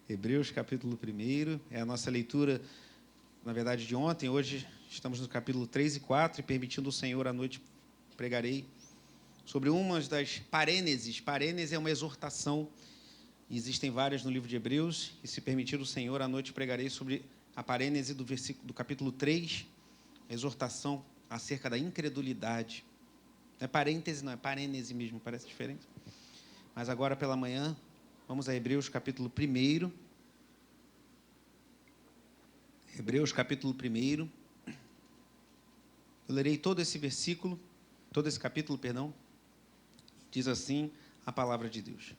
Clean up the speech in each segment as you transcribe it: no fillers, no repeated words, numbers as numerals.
Hebreus, capítulo 1, é a nossa leitura, na verdade, de ontem. Hoje estamos no capítulo 3 e 4, e permitindo o Senhor, à noite pregarei sobre uma das parêneses. Parênese é uma exortação, existem várias no livro de Hebreus, e se permitir o Senhor, à noite pregarei sobre a parênese do capítulo 3, a exortação acerca da incredulidade. Não é parêntese, não, é parênese mesmo, parece diferente. Mas agora pela manhã, vamos a Hebreus capítulo 1. Hebreus capítulo 1. Eu lerei todo esse versículo, todo esse capítulo, perdão. Diz assim a palavra de Deus.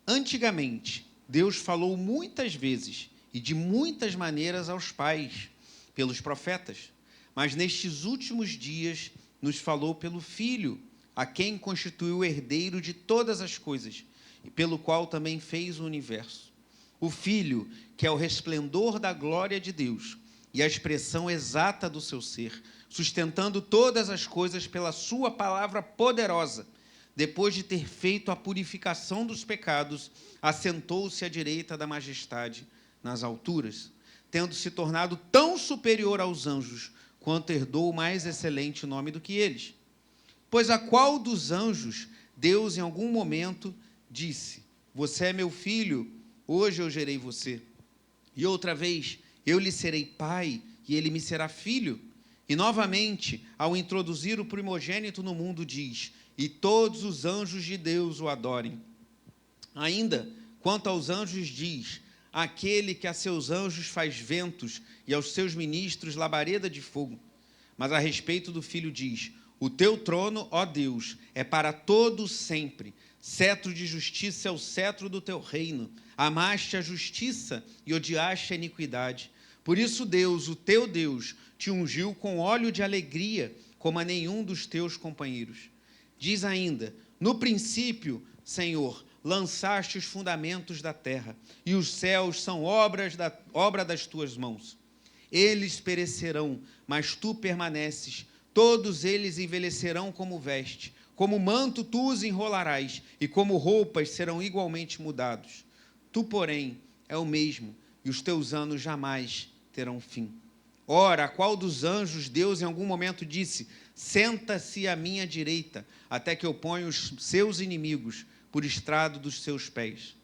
Antigamente, Deus falou muitas vezes e de muitas maneiras aos pais, pelos profetas, mas nestes últimos dias nos falou pelo Filho, a quem constituiu o herdeiro de todas as coisas, e pelo qual também fez o universo. O Filho, que é o resplendor da glória de Deus e a expressão exata do seu ser, sustentando todas as coisas pela sua palavra poderosa, depois de ter feito a purificação dos pecados, assentou-se à direita da majestade nas alturas, tendo se tornado tão superior aos anjos, quanto herdou o mais excelente nome do que eles. Pois a qual dos anjos Deus em algum momento disse: você é meu filho, hoje eu gerei você. E outra vez, eu lhe serei pai e ele me será filho. E novamente, ao introduzir o primogênito no mundo, diz: e todos os anjos de Deus o adorem. Ainda, quanto aos anjos, diz: aquele que a seus anjos faz ventos e aos seus ministros labareda de fogo. Mas a respeito do Filho diz: o teu trono, ó Deus, é para todo sempre. Cetro de justiça é o cetro do teu reino. Amaste a justiça e odiaste a iniquidade. Por isso Deus, o teu Deus, te ungiu com óleo de alegria, como a nenhum dos teus companheiros. Diz ainda: no princípio, Senhor, lançaste os fundamentos da terra, e os céus são obra das tuas mãos. Eles perecerão, mas tu permaneces. Todos eles envelhecerão como veste. Como manto tu os enrolarás, e como roupas serão igualmente mudados. Tu, porém, é o mesmo, e os teus anos jamais terão fim. Ora, a qual dos anjos Deus em algum momento disse: senta-se à minha direita, até que eu ponha os seus inimigos por estrado dos seus pés?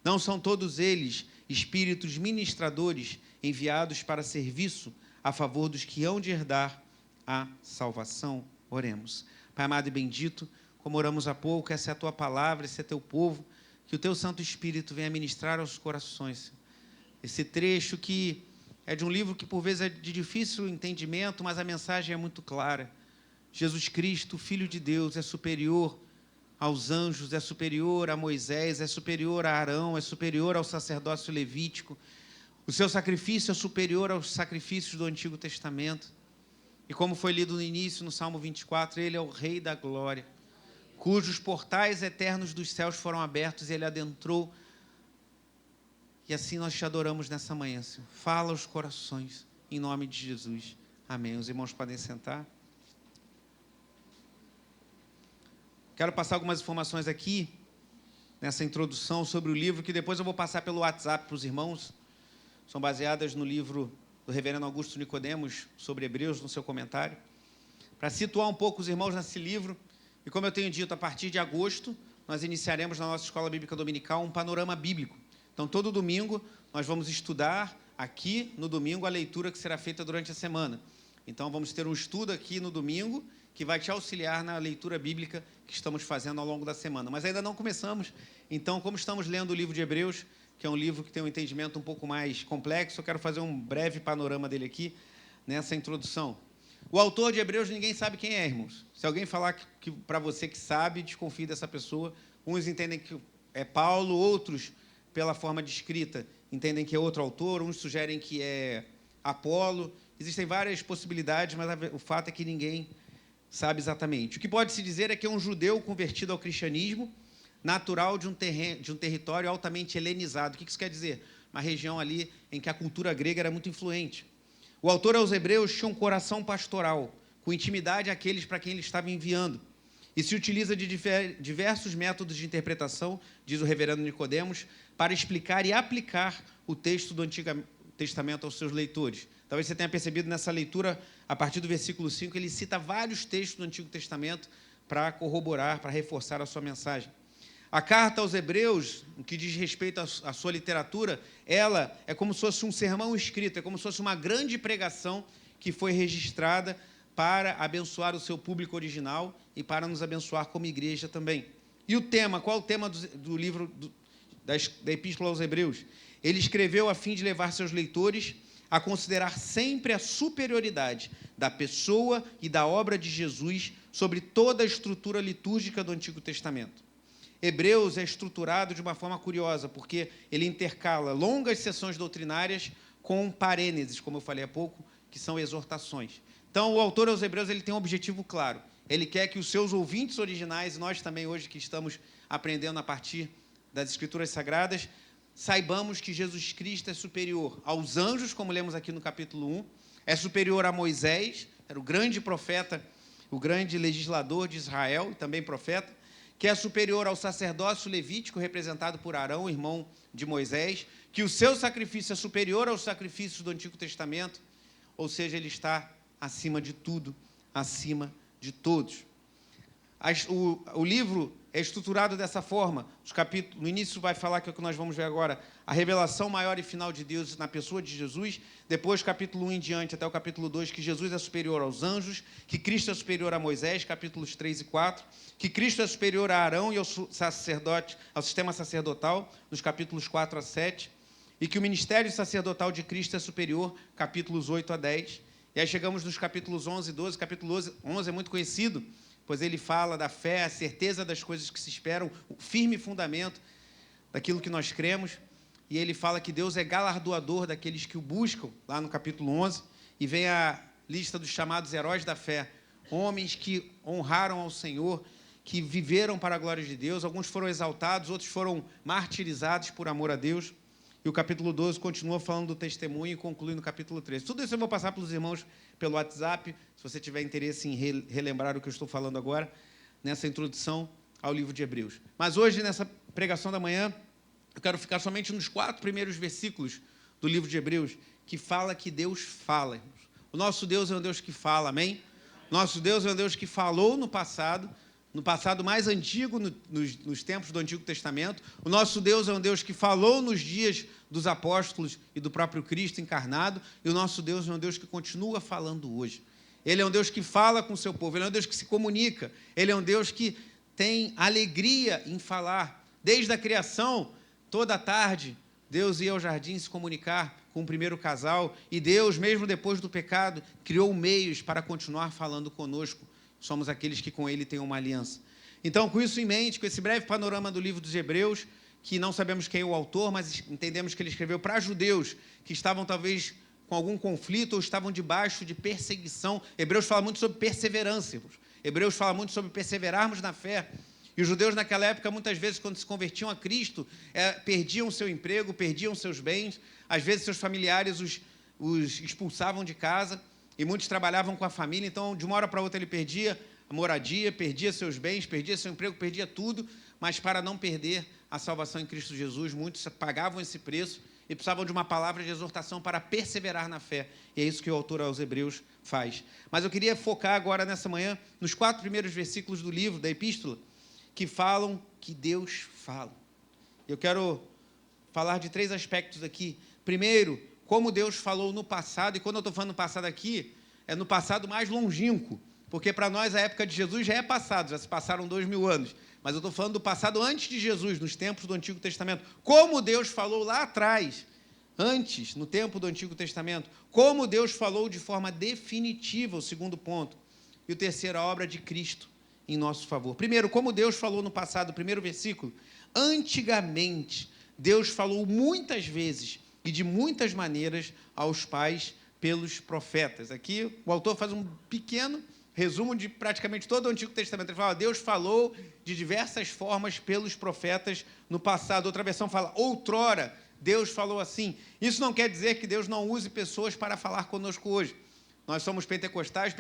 Não são todos eles espíritos ministradores enviados para serviço a favor dos que hão de herdar a salvação? Oremos. Pai amado e bendito, como oramos há pouco, essa é a tua palavra, esse é teu povo, que o teu Santo Espírito venha ministrar aos corações. Esse trecho que é de um livro que por vezes é de difícil entendimento, mas a mensagem é muito clara. Jesus Cristo, Filho de Deus, é superior aos anjos, é superior a Moisés, é superior a Arão, é superior ao sacerdócio levítico. O seu sacrifício é superior aos sacrifícios do Antigo Testamento. E como foi lido no início, no Salmo 24, ele é o Rei da Glória, cujos portais eternos dos céus foram abertos e ele adentrou. E assim nós te adoramos nessa manhã, Senhor. Fala aos corações, em nome de Jesus. Amém. Os irmãos podem sentar. Quero passar algumas informações aqui, nessa introdução sobre o livro, que depois eu vou passar pelo WhatsApp para os irmãos. São baseadas no livro do reverendo Augusto Nicodemos, sobre Hebreus, no seu comentário. Para situar um pouco os irmãos nesse livro, e como eu tenho dito, a partir de agosto, nós iniciaremos na nossa Escola Bíblica Dominical um panorama bíblico. Então, todo domingo, nós vamos estudar aqui, no domingo, a leitura que será feita durante a semana. Então, vamos ter um estudo aqui no domingo, que vai te auxiliar na leitura bíblica que estamos fazendo ao longo da semana. Mas ainda não começamos. Então, como estamos lendo o livro de Hebreus, que é um livro que tem um entendimento um pouco mais complexo, eu quero fazer um breve panorama dele aqui, nessa introdução. O autor de Hebreus, ninguém sabe quem é, irmãos. Se alguém falar que para você que sabe, desconfie dessa pessoa. Uns entendem que é Paulo, outros, pela forma de escrita, entendem que é outro autor, uns sugerem que é Apolo. Existem várias possibilidades, mas o fato é que ninguém sabe exatamente. O que pode se dizer é que é um judeu convertido ao cristianismo, natural de um território altamente helenizado. O que isso quer dizer? Uma região ali em que a cultura grega era muito influente. O autor aos Hebreus tinha um coração pastoral, com intimidade àqueles para quem ele estava enviando. e se utiliza de diversos métodos de interpretação, diz o reverendo Nicodemos, para explicar e aplicar o texto do Antigo Testamento aos seus leitores. Talvez você tenha percebido nessa leitura, a partir do versículo 5, ele cita vários textos do Antigo Testamento para corroborar, para reforçar a sua mensagem. A carta aos Hebreus, no que diz respeito à sua literatura, ela é como se fosse um sermão escrito, é como se fosse uma grande pregação que foi registrada para abençoar o seu público original e para nos abençoar como igreja também. E o tema, qual é o tema do livro da Epístola aos Hebreus? Ele escreveu a fim de levar seus leitores a considerar sempre a superioridade da pessoa e da obra de Jesus sobre toda a estrutura litúrgica do Antigo Testamento. Hebreus é estruturado de uma forma curiosa, porque ele intercala longas sessões doutrinárias com parênteses, como eu falei há pouco, que são exortações. Então, o autor aos Hebreus ele tem um objetivo claro. Ele quer que os seus ouvintes originais, e nós também hoje que estamos aprendendo a partir das Escrituras Sagradas, saibamos que Jesus Cristo é superior aos anjos, como lemos aqui no capítulo 1, é superior a Moisés, era o grande profeta, o grande legislador de Israel, e também profeta, que é superior ao sacerdócio levítico, representado por Arão, irmão de Moisés, que o seu sacrifício é superior aos sacrifícios do Antigo Testamento, ou seja, ele está acima de tudo, acima de todos. O livro é estruturado dessa forma. No início vai falar que é o que nós vamos ver agora, a revelação maior e final de Deus na pessoa de Jesus. Depois, capítulo 1 em diante, até o capítulo 2, que Jesus é superior aos anjos, que Cristo é superior a Moisés, capítulos 3 e 4, que Cristo é superior a Arão e ao sacerdote, ao sistema sacerdotal, nos capítulos 4 a 7, e que o ministério sacerdotal de Cristo é superior, capítulos 8 a 10. E aí chegamos nos capítulos 11 e 12. Capítulo 11 é muito conhecido, pois ele fala da fé, a certeza das coisas que se esperam, o firme fundamento daquilo que nós cremos. E ele fala que Deus é galardoador daqueles que o buscam, lá no capítulo 11. E vem a lista dos chamados heróis da fé, homens que honraram ao Senhor, que viveram para a glória de Deus. Alguns foram exaltados, outros foram martirizados por amor a Deus. E o capítulo 12 continua falando do testemunho e conclui no capítulo 13. Tudo isso eu vou passar para os irmãos pelo WhatsApp, se você tiver interesse em relembrar o que eu estou falando agora, nessa introdução ao livro de Hebreus. Mas hoje, nessa pregação da manhã, eu quero ficar somente nos 4 primeiros versículos do livro de Hebreus, que fala que Deus fala. O nosso Deus é um Deus que fala, amém? Nosso Deus é um Deus que falou no passado mais antigo, nos tempos do Antigo Testamento. O nosso Deus é um Deus que falou nos dias dos apóstolos e do próprio Cristo encarnado, e o nosso Deus é um Deus que continua falando hoje. Ele é um Deus que fala com o seu povo, ele é um Deus que se comunica, ele é um Deus que tem alegria em falar. Desde a criação, toda tarde, Deus ia ao jardim se comunicar com o primeiro casal, e Deus, mesmo depois do pecado, criou meios para continuar falando conosco. Somos aqueles que com ele têm uma aliança. Então, com isso em mente, com esse breve panorama do livro dos Hebreus, que não sabemos quem é o autor, mas entendemos que ele escreveu para judeus que estavam talvez com algum conflito ou estavam debaixo de perseguição. Hebreus fala muito sobre perseverança. Hebreus fala muito sobre perseverarmos na fé. E os judeus naquela época, muitas vezes, quando se convertiam a Cristo, perdiam seu emprego, perdiam seus bens, às vezes seus familiares os expulsavam de casa, e muitos trabalhavam com a família, então, de uma hora para outra, ele perdia a moradia, perdia seus bens, perdia seu emprego, perdia tudo, mas para não perder a salvação em Cristo Jesus, muitos pagavam esse preço e precisavam de uma palavra de exortação para perseverar na fé. E é isso que o autor aos Hebreus faz. Mas eu queria focar agora, nessa manhã, nos 4 primeiros versículos do livro, da Epístola, que falam que Deus fala. Eu quero falar de 3 aspectos aqui. Primeiro, como Deus falou no passado, e quando eu estou falando no passado aqui, é no passado mais longínquo, porque para nós a época de Jesus já é passado, já se passaram 2000 anos, mas eu estou falando do passado antes de Jesus, nos tempos do Antigo Testamento. Como Deus falou lá atrás, antes, no tempo do Antigo Testamento, como Deus falou de forma definitiva, o segundo ponto. E o terceiro, a obra de Cristo em nosso favor. Primeiro, como Deus falou no passado, o primeiro versículo, antigamente, Deus falou muitas vezes e de muitas maneiras aos pais pelos profetas. Aqui o autor faz um pequeno resumo de praticamente todo o Antigo Testamento. Ele fala, Deus falou de diversas formas pelos profetas no passado. Outra versão fala, outrora, Deus falou assim. Isso não quer dizer que Deus não use pessoas para falar conosco hoje. Nós somos pentecostais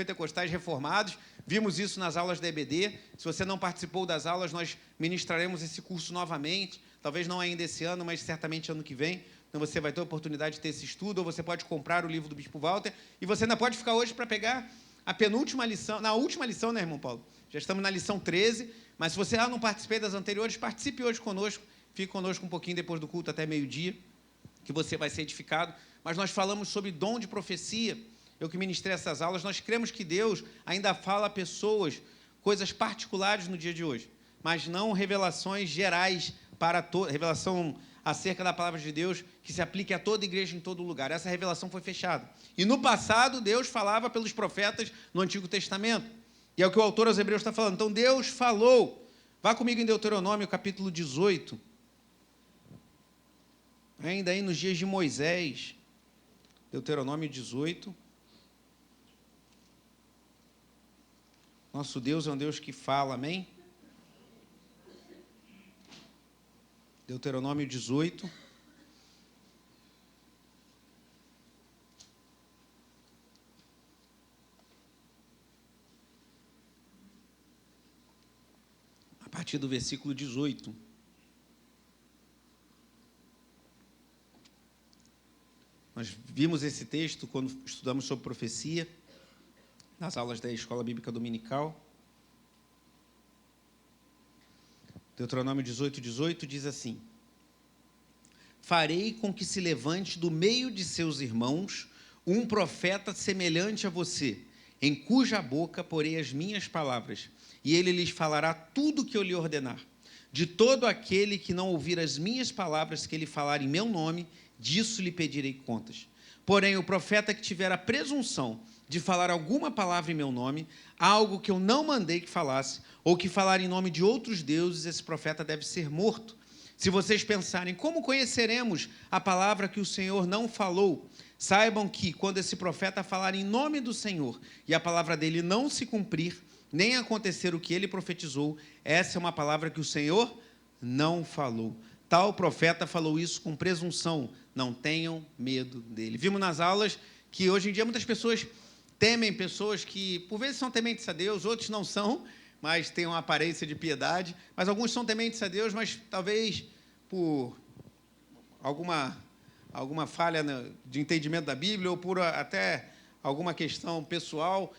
reformados, vimos isso nas aulas da EBD. Se você não participou das aulas, nós ministraremos esse curso novamente, talvez não ainda esse ano, mas certamente ano que vem. Então você vai ter a oportunidade de ter esse estudo, ou você pode comprar o livro do Bispo Walter, e você ainda pode ficar hoje para pegar a penúltima lição, na última lição, né, irmão Paulo? Já estamos na lição 13, mas se você não participou das anteriores, participe hoje conosco, fique conosco um pouquinho depois do culto, até meio-dia, que você vai ser edificado. Mas nós falamos sobre dom de profecia. Eu que ministrei essas aulas, nós cremos que Deus ainda fala a pessoas coisas particulares no dia de hoje, mas não revelações gerais para toda, revelação acerca da palavra de Deus que se aplique a toda igreja em todo lugar. Essa revelação foi fechada. E no passado, Deus falava pelos profetas no Antigo Testamento. E é o que o autor aos Hebreus está falando. Então, Deus falou. Vá comigo em Deuteronômio, capítulo 18. Ainda aí nos dias de Moisés. Deuteronômio 18. Nosso Deus é um Deus que fala, amém? Deuteronômio 18. A partir do versículo 18. Nós vimos esse texto quando estudamos sobre profecia, nas aulas da Escola Bíblica Dominical. Deuteronômio 18, 18 diz assim: farei com que se levante do meio de seus irmãos um profeta semelhante a você, em cuja boca porei as minhas palavras, e ele lhes falará tudo o que eu lhe ordenar. De todo aquele que não ouvir as minhas palavras que ele falar em meu nome, disso lhe pedirei contas. Porém, o profeta que tiver a presunção de falar alguma palavra em meu nome, algo que eu não mandei que falasse, ou que falar em nome de outros deuses, esse profeta deve ser morto. Se vocês pensarem, como conheceremos a palavra que o Senhor não falou? Saibam que, quando esse profeta falar em nome do Senhor, e a palavra dele não se cumprir, nem acontecer o que ele profetizou, essa é uma palavra que o Senhor não falou. Tal profeta falou isso com presunção, não tenham medo dele. Vimos nas aulas que hoje em dia muitas pessoas temem pessoas que, por vezes, são tementes a Deus, outros não são, mas têm uma aparência de piedade. Mas alguns são tementes a Deus, mas talvez por alguma falha de entendimento da Bíblia ou por até alguma questão pessoal,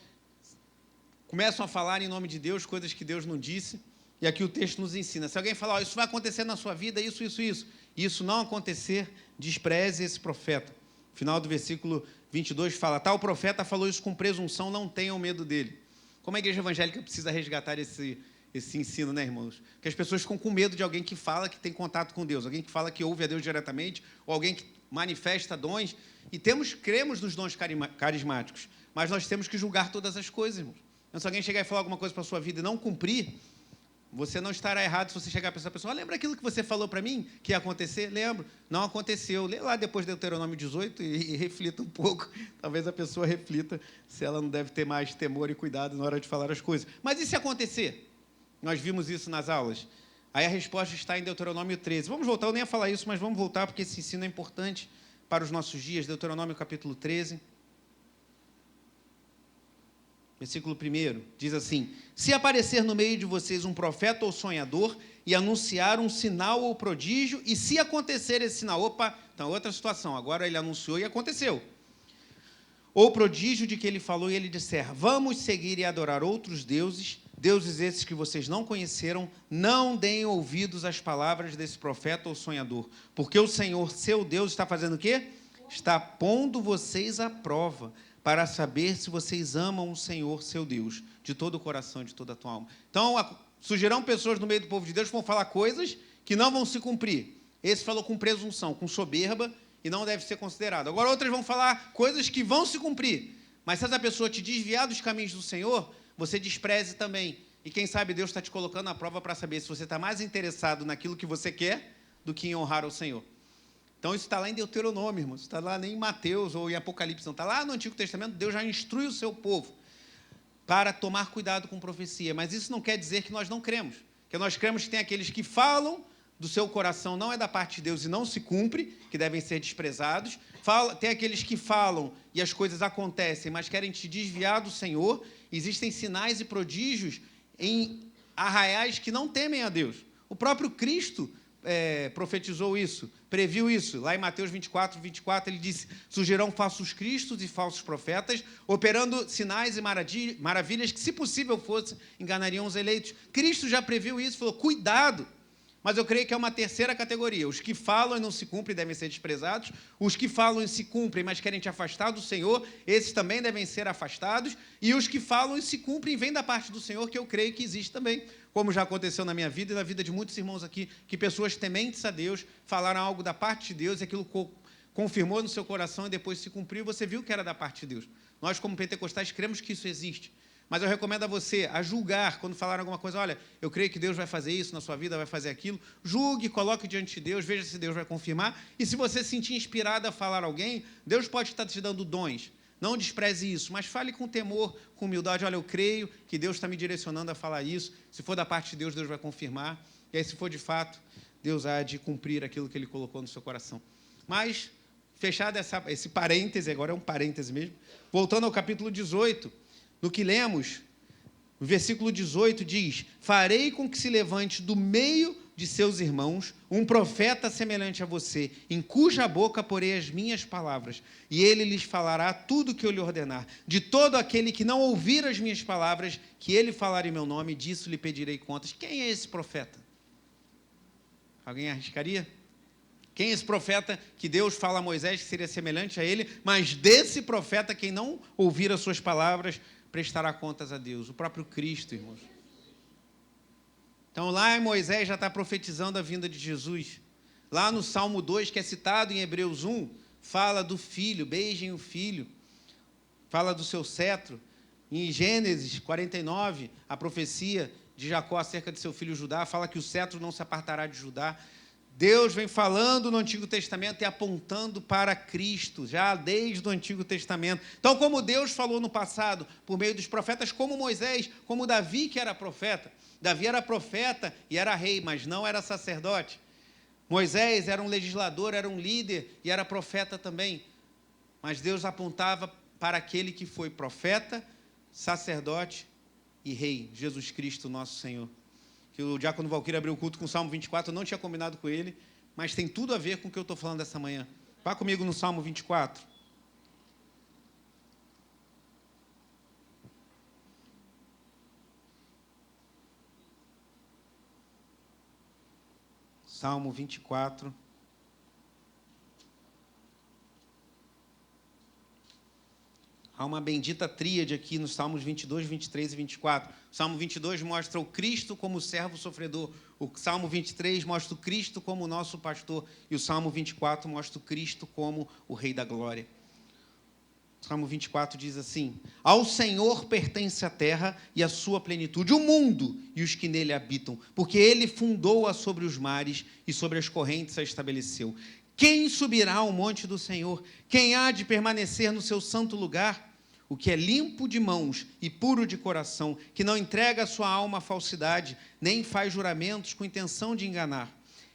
começam a falar em nome de Deus coisas que Deus não disse. E aqui o texto nos ensina. Se alguém falar, isso vai acontecer na sua vida, isso, e isso não acontecer, despreze esse profeta. No final do versículo 22 fala, tal profeta falou isso com presunção, não tenham medo dele. Como a igreja evangélica precisa resgatar esse ensino, né, irmãos? Porque as pessoas ficam com medo de alguém que fala que tem contato com Deus, alguém que fala que ouve a Deus diretamente, ou alguém que manifesta dons. E cremos nos dons carismáticos, mas nós temos que julgar todas as coisas, irmãos. Então, se alguém chegar e falar alguma coisa para a sua vida e não cumprir, você não estará errado se você chegar para essa pessoa, lembra aquilo que você falou para mim que ia acontecer? Lembro. Não aconteceu. Lê lá depois do Deuteronômio 18 e reflita um pouco. Talvez a pessoa reflita se ela não deve ter mais temor e cuidado na hora de falar as coisas. Mas e se acontecer? Nós vimos isso nas aulas. Aí a resposta está em Deuteronômio 13. Vamos voltar, eu nem ia falar isso, mas vamos voltar porque esse ensino é importante para os nossos dias. Deuteronômio capítulo 13. Versículo 1, diz assim, se aparecer no meio de vocês um profeta ou sonhador e anunciar um sinal ou prodígio, e se acontecer esse sinal, então outra situação, agora ele anunciou e aconteceu, ou prodígio de que ele falou e ele disser, vamos seguir e adorar outros deuses, deuses esses que vocês não conheceram, não deem ouvidos às palavras desse profeta ou sonhador, porque o Senhor, seu Deus, está fazendo o quê? Está pondo vocês à prova, para saber se vocês amam o Senhor, seu Deus, de todo o coração, de toda a tua alma. Então, surgirão pessoas no meio do povo de Deus que vão falar coisas que não vão se cumprir. Esse falou com presunção, com soberba, e não deve ser considerado. Agora, outras vão falar coisas que vão se cumprir. Mas se essa pessoa te desviar dos caminhos do Senhor, você despreze também. E quem sabe Deus está te colocando à prova para saber se você está mais interessado naquilo que você quer do que em honrar o Senhor. Então, isso está lá em Deuteronômio, irmãos. Isso está lá nem em Mateus ou em Apocalipse, não. Está lá no Antigo Testamento, Deus já instrui o seu povo para tomar cuidado com profecia. Mas isso não quer dizer que nós não cremos. Porque nós cremos que tem aqueles que falam, do seu coração não é da parte de Deus e não se cumpre, que devem ser desprezados. Tem aqueles que falam e as coisas acontecem, mas querem te desviar do Senhor. Existem sinais e prodígios em arraiais que não temem a Deus. O próprio Cristo profetizou isso, previu isso. Lá em Mateus 24, ele disse: surgirão falsos cristos e falsos profetas, operando sinais e maravilhas que, se possível fosse, enganariam os eleitos. Cristo já previu isso, falou: cuidado. Mas eu creio que é uma terceira categoria. Os que falam e não se cumprem devem ser desprezados. Os que falam e se cumprem, mas querem te afastar do Senhor, esses também devem ser afastados. E os que falam e se cumprem vêm da parte do Senhor, que eu creio que existe também. Como já aconteceu na minha vida e na vida de muitos irmãos aqui, que pessoas tementes a Deus falaram algo da parte de Deus e aquilo confirmou no seu coração e depois se cumpriu, você viu que era da parte de Deus. Nós, como pentecostais, cremos que isso existe. Mas eu recomendo a você a julgar, quando falar alguma coisa: olha, eu creio que Deus vai fazer isso na sua vida, vai fazer aquilo. Julgue, coloque diante de Deus, veja se Deus vai confirmar. E se você se sentir inspirado a falar a alguém, Deus pode estar te dando dons. Não despreze isso, mas fale com temor, com humildade: olha, eu creio que Deus está me direcionando a falar isso. Se for da parte de Deus, Deus vai confirmar. E aí, se for de fato, Deus há de cumprir aquilo que Ele colocou no seu coração. Mas, fechado esse parêntese, agora é um parêntese mesmo, voltando ao capítulo 18, no que lemos, no versículo 18 diz: farei com que se levante do meio de seus irmãos um profeta semelhante a você, em cuja boca porei as minhas palavras, e ele lhes falará tudo o que eu lhe ordenar. De todo aquele que não ouvir as minhas palavras, que ele falar em meu nome, disso lhe pedirei contas. Quem é esse profeta? Alguém arriscaria? Quem é esse profeta que Deus fala a Moisés que seria semelhante a ele, mas desse profeta, quem não ouvir as suas palavras, prestará contas a Deus? O próprio Cristo, irmãos. Então, lá em Moisés já está profetizando a vinda de Jesus. Lá no Salmo 2, que é citado em Hebreus 1, fala do filho: beijem o filho. Fala do seu cetro. Em Gênesis 49, a profecia de Jacó acerca de seu filho Judá fala que o cetro não se apartará de Judá. Deus vem falando no Antigo Testamento e apontando para Cristo, já desde o Antigo Testamento. Então, como Deus falou no passado, por meio dos profetas, como Moisés, como Davi, que era profeta. Davi era profeta e era rei, mas não era sacerdote. Moisés era um legislador, era um líder e era profeta também. Mas Deus apontava para aquele que foi profeta, sacerdote e rei, Jesus Cristo, nosso Senhor. Que o diácono Valquírio abriu o culto com o Salmo 24, eu não tinha combinado com ele, mas tem tudo a ver com o que eu estou falando essa manhã. Vá comigo no Salmo 24. Salmo 24. Há uma bendita tríade aqui nos Salmos 22, 23 e 24. O Salmo 22 mostra o Cristo como servo sofredor. O Salmo 23 mostra o Cristo como o nosso pastor. E o Salmo 24 mostra o Cristo como o Rei da Glória. O Salmo 24 diz assim: ao Senhor pertence a terra e a sua plenitude, o mundo e os que nele habitam, porque ele fundou-a sobre os mares e sobre as correntes a estabeleceu. Quem subirá ao monte do Senhor? Quem há de permanecer no seu santo lugar? O que é limpo de mãos e puro de coração, que não entrega a sua alma à falsidade, nem faz juramentos com intenção de enganar.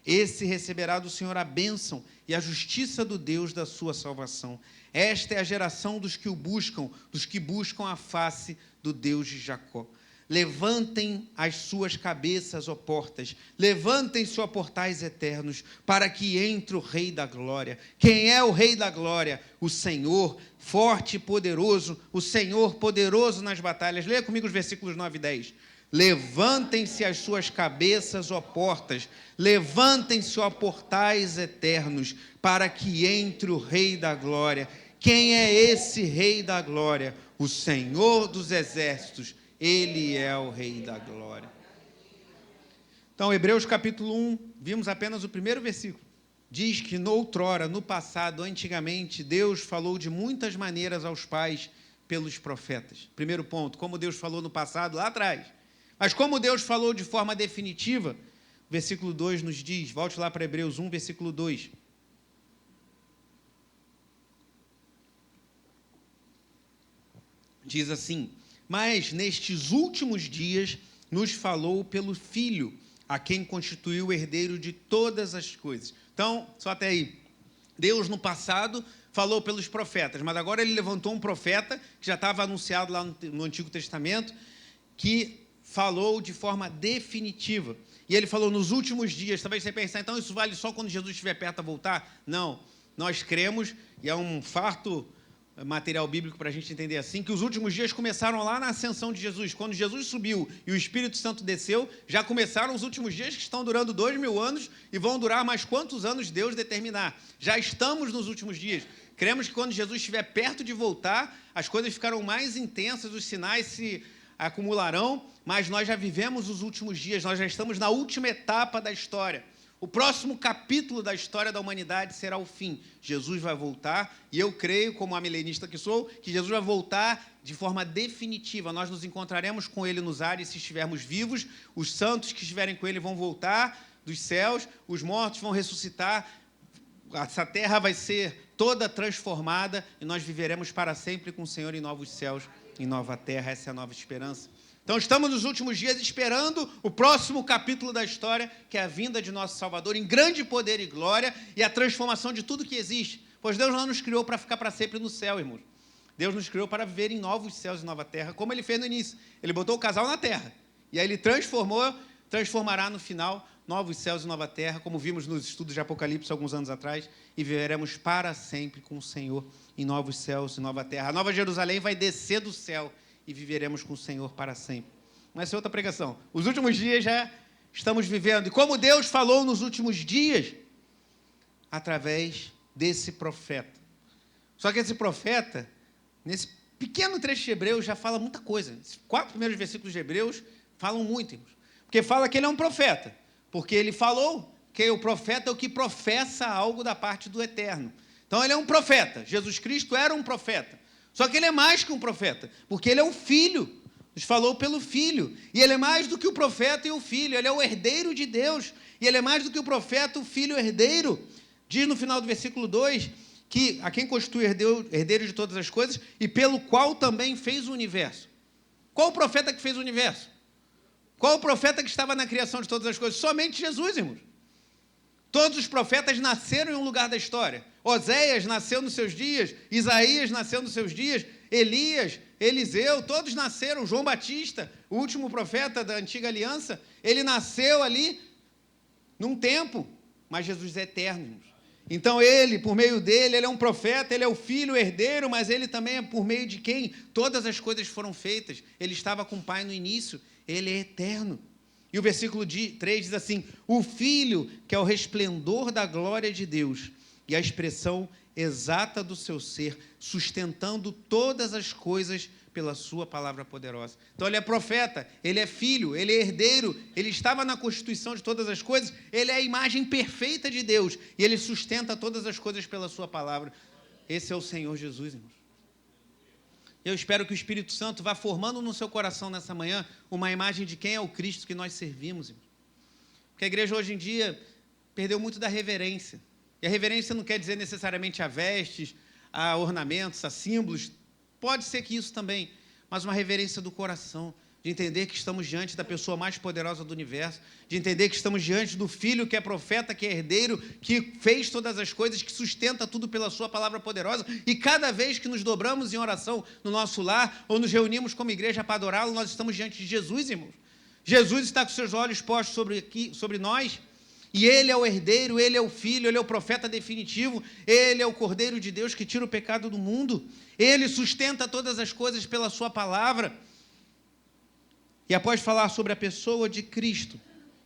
Esse receberá do Senhor a bênção e a justiça do Deus da sua salvação. Esta é a geração dos que o buscam, dos que buscam a face do Deus de Jacó. Levantem as suas cabeças, ó portas, levantem-se, ó portais eternos, para que entre o Rei da Glória. Quem é o Rei da Glória? O Senhor, forte e poderoso, o Senhor poderoso nas batalhas. Leia comigo os versículos 9 e 10. Levantem-se as suas cabeças, ó portas, levantem-se, ó portais eternos, para que entre o Rei da Glória. Quem é esse Rei da Glória? O Senhor dos exércitos. Ele é o Rei da Glória. Então, Hebreus capítulo 1, vimos apenas o primeiro versículo. Diz que noutrora, no passado, antigamente, Deus falou de muitas maneiras aos pais pelos profetas. Primeiro ponto, como Deus falou no passado, lá atrás. Mas como Deus falou de forma definitiva, versículo 2 nos diz, volte lá para Hebreus 1, versículo 2. Diz assim: mas nestes últimos dias nos falou pelo Filho, a quem constituiu o herdeiro de todas as coisas. Então, só até aí. Deus, no passado, falou pelos profetas, mas agora ele levantou um profeta, que já estava anunciado lá no Antigo Testamento, que falou de forma definitiva. E ele falou nos últimos dias. Talvez você pense, então isso vale só quando Jesus estiver perto a voltar? Não. Nós cremos, e é um farto material bíblico para a gente entender assim, que os últimos dias começaram lá na ascensão de Jesus. Quando Jesus subiu e o Espírito Santo desceu, já começaram os últimos dias, que estão durando 2000 anos e vão durar mais quantos anos Deus determinar. Já estamos nos últimos dias. Cremos que quando Jesus estiver perto de voltar, as coisas ficarão mais intensas, os sinais se acumularão, mas nós já vivemos os últimos dias, nós já estamos na última etapa da história. O próximo capítulo da história da humanidade será o fim. Jesus vai voltar, e eu creio, como a milenista que sou, que Jesus vai voltar de forma definitiva. Nós nos encontraremos com Ele nos ares se estivermos vivos, os santos que estiverem com Ele vão voltar dos céus, os mortos vão ressuscitar, essa terra vai ser toda transformada, e nós viveremos para sempre com o Senhor em novos céus, em nova terra. Essa é a nova esperança. Então, estamos nos últimos dias esperando o próximo capítulo da história, que é a vinda de nosso Salvador em grande poder e glória e a transformação de tudo que existe. Pois Deus não nos criou para ficar para sempre no céu, irmãos. Deus nos criou para viver em novos céus e nova terra, como Ele fez no início. Ele botou o casal na terra. E aí Ele transformará no final novos céus e nova terra, como vimos nos estudos de Apocalipse alguns anos atrás, e viveremos para sempre com o Senhor em novos céus e nova terra. A Nova Jerusalém vai descer do céu, e viveremos com o Senhor para sempre. Mas essa é outra pregação. Os últimos dias já estamos vivendo. E como Deus falou nos últimos dias, através desse profeta. Só que esse profeta, nesse pequeno trecho de Hebreus, já fala muita coisa. Os 4 primeiros versículos de Hebreus falam muito, irmãos. Porque fala que ele é um profeta. Porque ele falou que o profeta é o que professa algo da parte do Eterno. Então ele é um profeta. Jesus Cristo era um profeta. Só que ele é mais que um profeta, porque ele é um filho, nos falou pelo filho, e ele é mais do que o profeta e o filho, ele é o herdeiro de Deus, e ele é mais do que o profeta, o filho, o herdeiro. Diz no final do versículo 2, que a quem constitui herdeiro de todas as coisas, e pelo qual também fez o universo. Qual o profeta que fez o universo? Qual o profeta que estava na criação de todas as coisas? Somente Jesus, irmãos. Todos os profetas nasceram em um lugar da história. Oséias nasceu nos seus dias, Isaías nasceu nos seus dias, Elias, Eliseu, todos nasceram. João Batista, o último profeta da antiga aliança, ele nasceu ali num tempo, mas Jesus é eterno, irmãos. Então ele, por meio dele, ele é um profeta, ele é o filho, o herdeiro, mas ele também é por meio de quem todas as coisas foram feitas. Ele estava com o Pai no início, ele é eterno. E o versículo 3 diz assim: o Filho, que é o resplendor da glória de Deus e a expressão exata do seu ser, sustentando todas as coisas pela sua palavra poderosa. Então ele é profeta, ele é filho, ele é herdeiro, ele estava na constituição de todas as coisas, ele é a imagem perfeita de Deus e ele sustenta todas as coisas pela sua palavra. Esse é o Senhor Jesus, irmãos. Eu espero que o Espírito Santo vá formando no seu coração nessa manhã uma imagem de quem é o Cristo que nós servimos, irmãos. Porque a igreja hoje em dia perdeu muito da reverência. E a reverência não quer dizer necessariamente a vestes, a ornamentos, a símbolos. Pode ser que isso também, mas uma reverência do coração, de entender que estamos diante da pessoa mais poderosa do universo, de entender que estamos diante do Filho que é profeta, que é herdeiro, que fez todas as coisas, que sustenta tudo pela sua palavra poderosa, e cada vez que nos dobramos em oração no nosso lar, ou nos reunimos como igreja para adorá-lo, nós estamos diante de Jesus, irmãos. Jesus está com seus olhos postos sobre nós, e Ele é o herdeiro, Ele é o Filho, Ele é o profeta definitivo, Ele é o Cordeiro de Deus que tira o pecado do mundo, Ele sustenta todas as coisas pela sua palavra. E após falar sobre a pessoa de Cristo,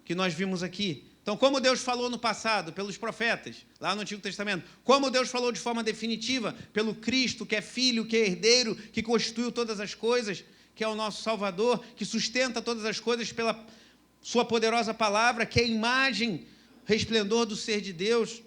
que nós vimos aqui, então, como Deus falou no passado, pelos profetas, lá no Antigo Testamento, como Deus falou de forma definitiva, pelo Cristo, que é Filho, que é herdeiro, que constituiu todas as coisas, que é o nosso Salvador, que sustenta todas as coisas pela sua poderosa palavra, que é a imagem, resplendor do ser de Deus.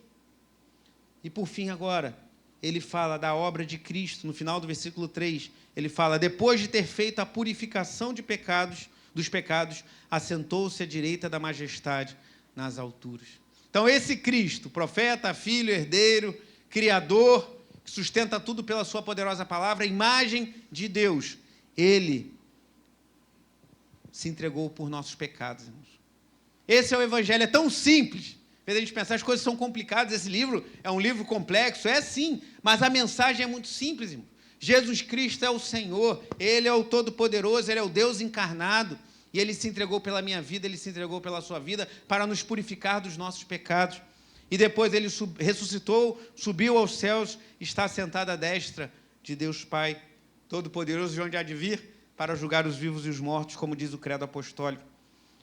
E por fim agora, ele fala da obra de Cristo, no final do versículo 3, ele fala: depois de ter feito a purificação dos pecados, assentou-se à direita da majestade nas alturas. Então esse Cristo, profeta, filho, herdeiro, criador, que sustenta tudo pela sua poderosa palavra, a imagem de Deus, ele se entregou por nossos pecados, irmãos. Esse é o Evangelho, é tão simples. Às vezes a gente pensa, as coisas são complicadas, esse livro é um livro complexo, é sim, mas a mensagem é muito simples, irmão. Jesus Cristo é o Senhor, Ele é o Todo-Poderoso, Ele é o Deus encarnado, e Ele se entregou pela minha vida, Ele se entregou pela sua vida, para nos purificar dos nossos pecados. E depois Ele ressuscitou, subiu aos céus, está sentado à destra de Deus Pai, Todo-Poderoso, de onde há de vir, para julgar os vivos e os mortos, como diz o credo apostólico.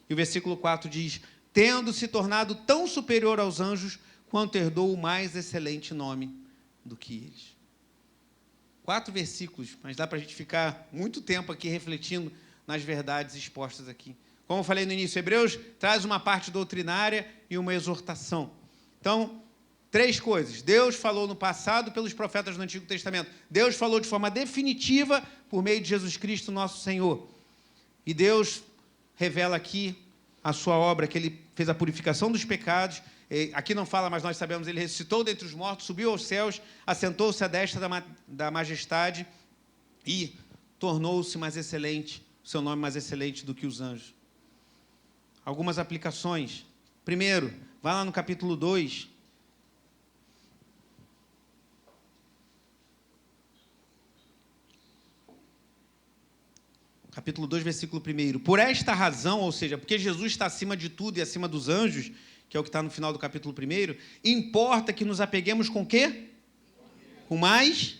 E o versículo 4 diz, tendo se tornado tão superior aos anjos, quanto herdou o mais excelente nome do que eles. 4 versículos, mas dá para a gente ficar muito tempo aqui refletindo nas verdades expostas aqui. Como eu falei no início, Hebreus traz uma parte doutrinária e uma exortação. Então, 3 coisas. Deus falou no passado pelos profetas do Antigo Testamento. Deus falou de forma definitiva por meio de Jesus Cristo, nosso Senhor. E Deus revela aqui a sua obra, que Ele fez a purificação dos pecados. Aqui não fala, mas nós sabemos, Ele ressuscitou dentre os mortos, subiu aos céus, assentou-se à destra da majestade e tornou-se mais excelente, o seu nome mais excelente do que os anjos. Algumas aplicações. Primeiro, vai lá no capítulo 2. Capítulo 2, versículo 1. Por esta razão, ou seja, porque Jesus está acima de tudo e acima dos anjos, que é o que está no final do capítulo 1, importa que nos apeguemos com o quê? Com mais?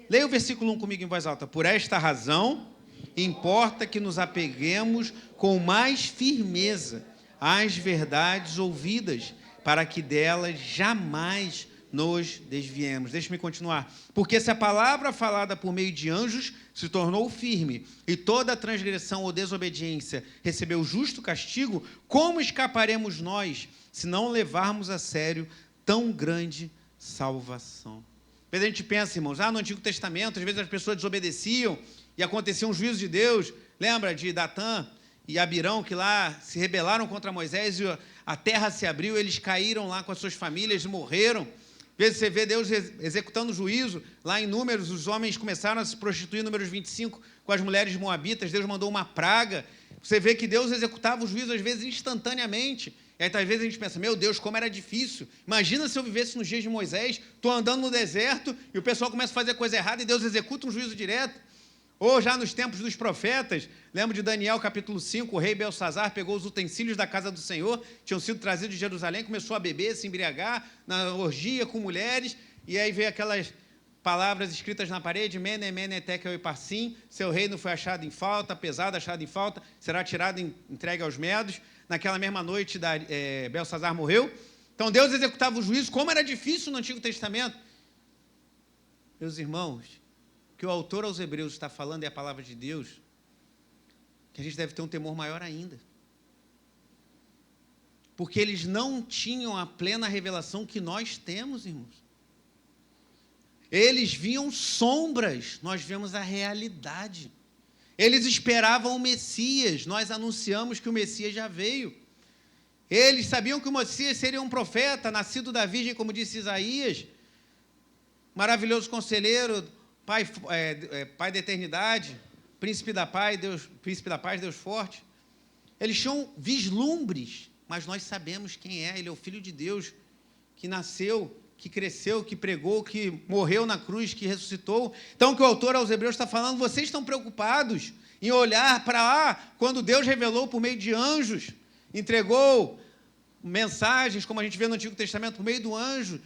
Leia o versículo 1 comigo em voz alta. Por esta razão, importa que nos apeguemos com mais firmeza às verdades ouvidas, para que delas jamais nos desviemos. Deixe-me continuar. Porque se a palavra falada por meio de anjos se tornou firme, e toda transgressão ou desobediência recebeu justo castigo, como escaparemos nós, se não levarmos a sério tão grande salvação? Às vezes a gente pensa, irmãos, no Antigo Testamento, às vezes as pessoas desobedeciam, e acontecia um juízo de Deus. Lembra de Datã e Abirão, que lá se rebelaram contra Moisés, e a terra se abriu, eles caíram lá com as suas famílias e morreram. Às vezes você vê Deus executando o juízo, lá em Números, os homens começaram a se prostituir, Números 25, com as mulheres moabitas, Deus mandou uma praga. Você vê que Deus executava o juízo, às vezes, instantaneamente. E aí, às vezes, a gente pensa, meu Deus, como era difícil. Imagina se eu vivesse nos dias de Moisés, estou andando no deserto, e o pessoal começa a fazer coisa errada, e Deus executa um juízo direto. Ou já nos tempos dos profetas, lembro de Daniel, capítulo 5, o rei Belsazar pegou os utensílios da casa do Senhor, tinham sido trazidos de Jerusalém, começou a beber, se embriagar, na orgia com mulheres, e aí veio aquelas palavras escritas na parede, Mene, Mene, Tekel e Parsim, seu reino foi achado em falta, pesado, achado em falta, será tirado e entregue aos medos. Naquela mesma noite, Belsazar morreu. Então Deus executava o juízo, como era difícil no Antigo Testamento. Meus irmãos, que o autor aos Hebreus está falando é a palavra de Deus, que a gente deve ter um temor maior ainda. Porque eles não tinham a plena revelação que nós temos, irmãos. Eles viam sombras, nós vemos a realidade. Eles esperavam o Messias, nós anunciamos que o Messias já veio. Eles sabiam que o Messias seria um profeta, nascido da Virgem, como disse Isaías, maravilhoso conselheiro, Pai da eternidade, príncipe da paz, Deus forte. Eles tinham vislumbres, mas nós sabemos quem é. Ele é o Filho de Deus, que nasceu, que cresceu, que pregou, que morreu na cruz, que ressuscitou. Então, o que o autor aos Hebreus está falando, vocês estão preocupados em olhar para lá, quando Deus revelou por meio de anjos, entregou mensagens, como a gente vê no Antigo Testamento, por meio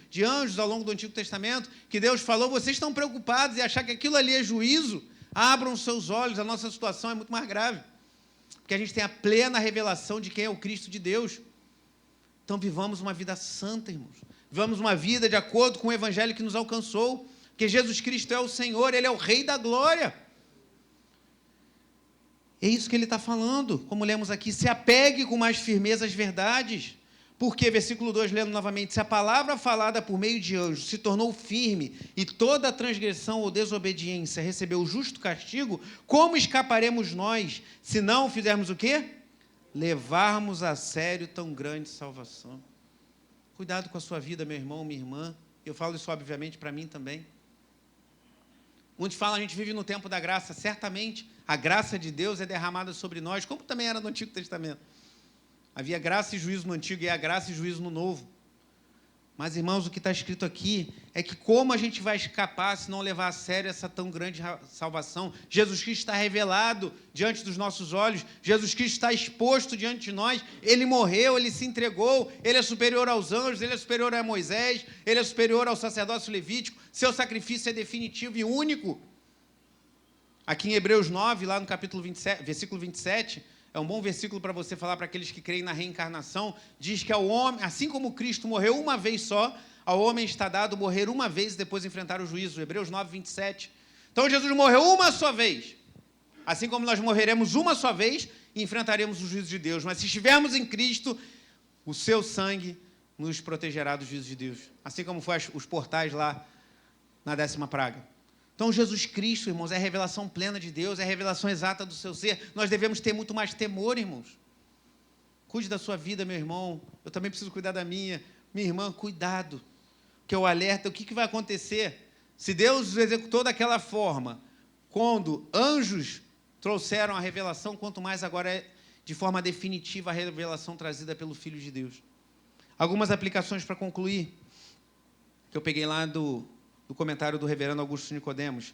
de anjos ao longo do Antigo Testamento, que Deus falou, vocês estão preocupados e achar que aquilo ali é juízo, abram seus olhos, a nossa situação é muito mais grave, porque a gente tem a plena revelação de quem é o Cristo de Deus. Então vivamos uma vida santa, irmãos, vivamos uma vida de acordo com o Evangelho que nos alcançou, porque Jesus Cristo é o Senhor, Ele é o Rei da glória. É isso que Ele está falando, como lemos aqui, se apegue com mais firmeza às verdades. Porque, versículo 2, lendo novamente, se a palavra falada por meio de anjos se tornou firme e toda transgressão ou desobediência recebeu justo castigo, como escaparemos nós, se não fizermos o quê? Levarmos a sério tão grande salvação. Cuidado com a sua vida, meu irmão, minha irmã. Eu falo isso, obviamente, para mim também. Muitos falam, a gente vive no tempo da graça. Certamente, a graça de Deus é derramada sobre nós, como também era no Antigo Testamento. Havia graça e juízo no Antigo e há graça e juízo no Novo. Mas, irmãos, o que está escrito aqui é que como a gente vai escapar se não levar a sério essa tão grande salvação? Jesus Cristo está revelado diante dos nossos olhos, Jesus Cristo está exposto diante de nós, Ele morreu, Ele se entregou, Ele é superior aos anjos, Ele é superior a Moisés, Ele é superior ao sacerdócio levítico, seu sacrifício é definitivo e único. Aqui em Hebreus 9, lá no capítulo 27, versículo 27, é um bom versículo para você falar para aqueles que creem na reencarnação, diz que ao homem, assim como Cristo morreu uma vez só, ao homem está dado morrer uma vez e depois enfrentar o juízo. Hebreus 9, 27. Então Jesus morreu uma só vez, assim como nós morreremos uma só vez e enfrentaremos o juízo de Deus. Mas se estivermos em Cristo, o seu sangue nos protegerá do juízo de Deus, assim como foi os portais lá na 10ª praga. Então, Jesus Cristo, irmãos, é a revelação plena de Deus, é a revelação exata do seu ser. Nós devemos ter muito mais temor, irmãos. Cuide da sua vida, meu irmão. Eu também preciso cuidar da minha. Minha irmã, cuidado. Que eu alerta, o que vai acontecer? Se Deus os executou daquela forma, quando anjos trouxeram a revelação, quanto mais agora é de forma definitiva a revelação trazida pelo Filho de Deus. Algumas aplicações para concluir, que eu peguei lá do comentário do reverendo Augusto Nicodemos.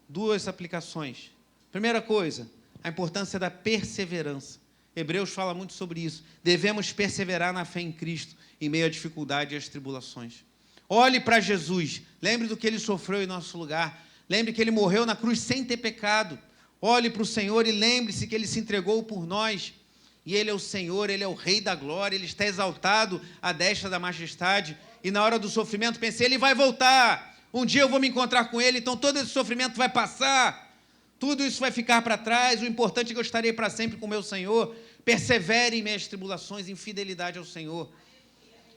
2 aplicações. Primeira coisa, a importância da perseverança. Hebreus fala muito sobre isso. Devemos perseverar na fé em Cristo, em meio à dificuldade e às tribulações. Olhe para Jesus. Lembre do que Ele sofreu em nosso lugar. Lembre que Ele morreu na cruz sem ter pecado. Olhe para o Senhor e lembre-se que Ele se entregou por nós. E Ele é o Senhor, Ele é o Rei da glória, Ele está exaltado à destra da majestade. E na hora do sofrimento pensei, Ele vai voltar. Um dia eu vou me encontrar com Ele, então todo esse sofrimento vai passar. Tudo isso vai ficar para trás. O importante é que eu estarei para sempre com o meu Senhor. Persevere em meias tribulações, em fidelidade ao Senhor.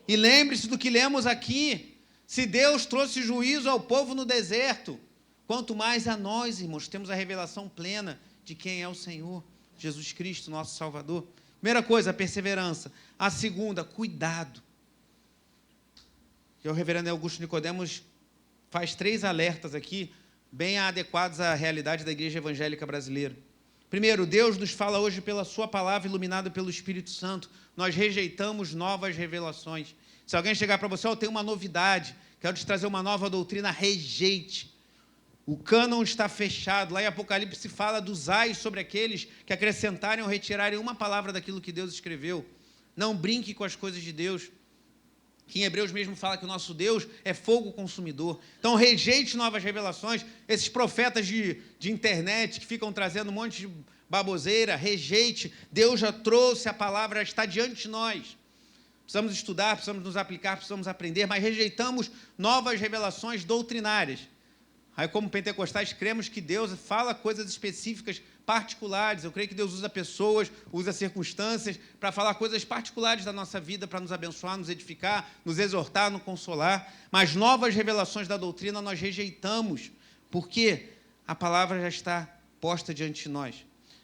E lembre-se do que lemos aqui. Se Deus trouxe juízo ao povo no deserto, quanto mais a nós, irmãos, temos a revelação plena de quem é o Senhor, Jesus Cristo, nosso Salvador. Primeira coisa, a perseverança. A segunda, cuidado. E o reverendo Augusto Nicodemos faz 3 alertas aqui, bem adequados à realidade da igreja evangélica brasileira. Primeiro, Deus nos fala hoje pela sua palavra, iluminado pelo Espírito Santo. Nós rejeitamos novas revelações. Se alguém chegar para você, eu tenho uma novidade, quero te trazer uma nova doutrina, rejeite. O cânon está fechado. Lá em Apocalipse se fala dos ais sobre aqueles que acrescentarem ou retirarem uma palavra daquilo que Deus escreveu. Não brinque com as coisas de Deus. Que em Hebreus mesmo fala que o nosso Deus é fogo consumidor. Então, rejeite novas revelações. Esses profetas de internet que ficam trazendo um monte de baboseira, rejeite. Deus já trouxe a palavra, já está diante de nós. Precisamos estudar, precisamos nos aplicar, precisamos aprender, mas rejeitamos novas revelações doutrinárias. Aí, como pentecostais, cremos que Deus fala coisas específicas, particulares. Eu creio que Deus usa pessoas, usa circunstâncias para falar coisas particulares da nossa vida, para nos abençoar, nos edificar, nos exortar, nos consolar. Mas novas revelações da doutrina nós rejeitamos, porque a palavra já está posta diante de nós.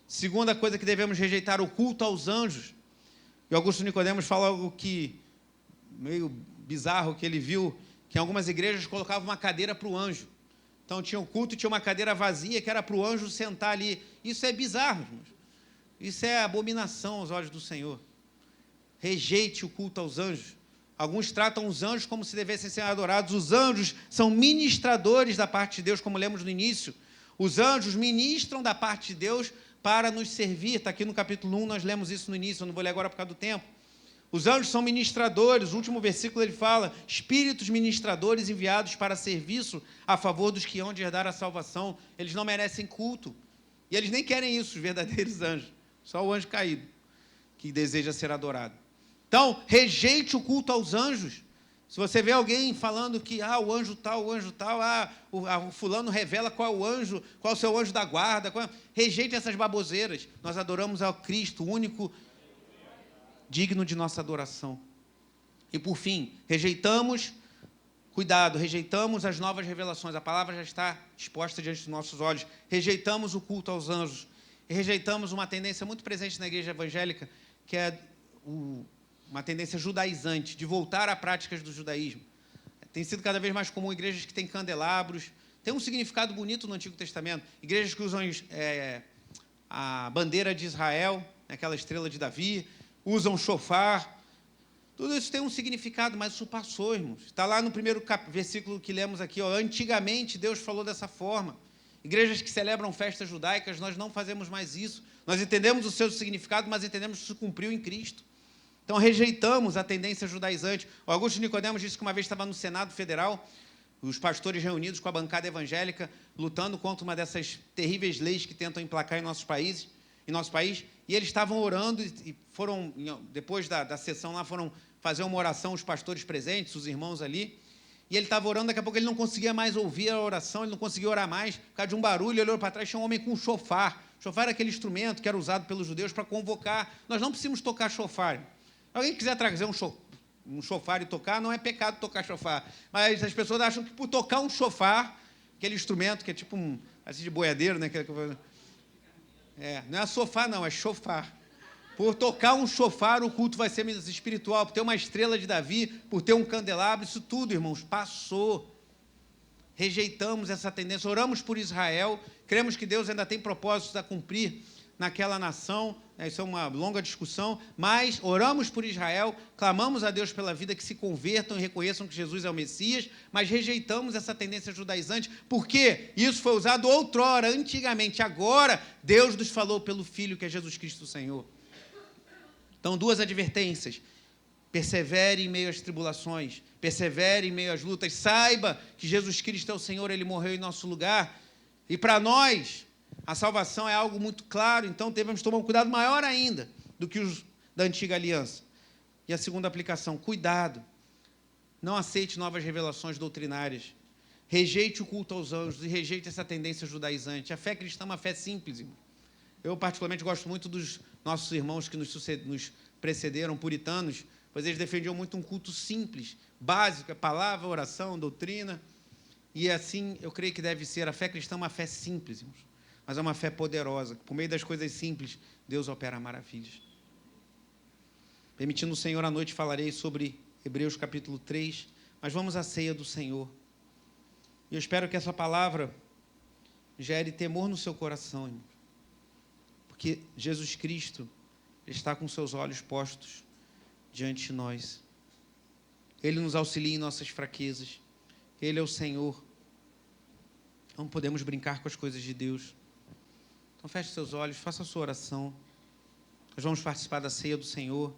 Segunda coisa que devemos rejeitar, o culto aos anjos. E Augusto Nicodemos fala algo que, meio bizarro, que ele viu, que em algumas igrejas colocavam uma cadeira para o anjo. Então, tinha o culto e tinha uma cadeira vazia que era para o anjo sentar ali. Isso é bizarro, irmãos. Isso é abominação aos olhos do Senhor. Rejeite o culto aos anjos. Alguns tratam os anjos como se devessem ser adorados. Os anjos são ministradores da parte de Deus, como lemos no início. Os anjos ministram da parte de Deus para nos servir. Está aqui no capítulo 1, nós lemos isso no início, eu não vou ler agora por causa do tempo. Os anjos são ministradores, o último versículo ele fala, espíritos ministradores enviados para serviço a favor dos que hão de herdar a salvação. Eles não merecem culto. E eles nem querem isso, os verdadeiros anjos. Só o anjo caído, que deseja ser adorado. Então, rejeite o culto aos anjos. Se você vê alguém falando que o anjo tal, o fulano revela qual é o anjo, qual é o seu anjo da guarda, rejeite essas baboseiras. Nós adoramos ao Cristo, o único digno de nossa adoração. E por fim, rejeitamos as novas revelações. A palavra já está exposta diante dos nossos olhos. Rejeitamos o culto aos anjos. E rejeitamos uma tendência muito presente na igreja evangélica, que é uma tendência judaizante, de voltar a práticas do judaísmo. Tem sido cada vez mais comum igrejas que têm candelabros. Tem um significado bonito no Antigo Testamento. Igrejas que usam a bandeira de Israel, aquela estrela de Davi, usam chofar. Tudo isso tem um significado, mas isso passou, irmãos. Está lá no primeiro versículo que lemos aqui. Ó. Antigamente, Deus falou dessa forma. Igrejas que celebram festas judaicas, nós não fazemos mais isso. Nós entendemos o seu significado, mas entendemos que isso cumpriu em Cristo. Então, rejeitamos a tendência judaizante. O Augusto Nicodemos disse que uma vez estava no Senado Federal, os pastores reunidos com a bancada evangélica, lutando contra uma dessas terríveis leis que tentam emplacar em nosso país, e eles estavam orando e foram, depois da sessão lá, foram fazer uma oração, os pastores presentes, os irmãos ali, e ele estava orando, daqui a pouco ele não conseguia mais ouvir a oração, ele não conseguia orar mais, por causa de um barulho, ele olhou para trás, tinha um homem com um chofar. Chofar era aquele instrumento que era usado pelos judeus para convocar. Nós não precisamos tocar chofar. Se alguém quiser trazer um chofar e tocar, não é pecado tocar chofar. Mas as pessoas acham que por tocar um chofar, aquele instrumento que é tipo assim de boiadeiro, né? Não é sofá, não, é chofar. Por tocar um chofar, o culto vai ser mais espiritual. Por ter uma estrela de Davi, por ter um candelabro, isso tudo, irmãos, passou. Rejeitamos essa tendência, oramos por Israel, cremos que Deus ainda tem propósitos a cumprir naquela nação, isso é uma longa discussão, mas oramos por Israel, clamamos a Deus pela vida, que se convertam e reconheçam que Jesus é o Messias, mas rejeitamos essa tendência judaizante, porque isso foi usado outrora, antigamente. Agora, Deus nos falou pelo Filho, que é Jesus Cristo o Senhor. Então, duas advertências: persevere em meio às tribulações, persevere em meio às lutas, saiba que Jesus Cristo é o Senhor, Ele morreu em nosso lugar, e para nós a salvação é algo muito claro, então devemos tomar um cuidado maior ainda do que os da antiga aliança. E a segunda aplicação: cuidado, não aceite novas revelações doutrinárias, rejeite o culto aos anjos e rejeite essa tendência judaizante. A fé cristã é uma fé simples, irmão. Eu particularmente gosto muito dos nossos irmãos que nos precederam, puritanos, pois eles defendiam muito um culto simples, básico, é palavra, oração, doutrina, e assim eu creio que deve ser. A fé cristã é uma fé simples, irmãos, mas é uma fé poderosa. Por meio das coisas simples, Deus opera maravilhas. Permitindo o Senhor, à noite falarei sobre Hebreus capítulo 3, mas vamos à ceia do Senhor. E eu espero que essa palavra gere temor no seu coração, irmão, porque Jesus Cristo está com seus olhos postos diante de nós. Ele nos auxilia em nossas fraquezas. Ele é o Senhor. Não podemos brincar com as coisas de Deus. Então feche seus olhos, faça a sua oração. Nós vamos participar da ceia do Senhor.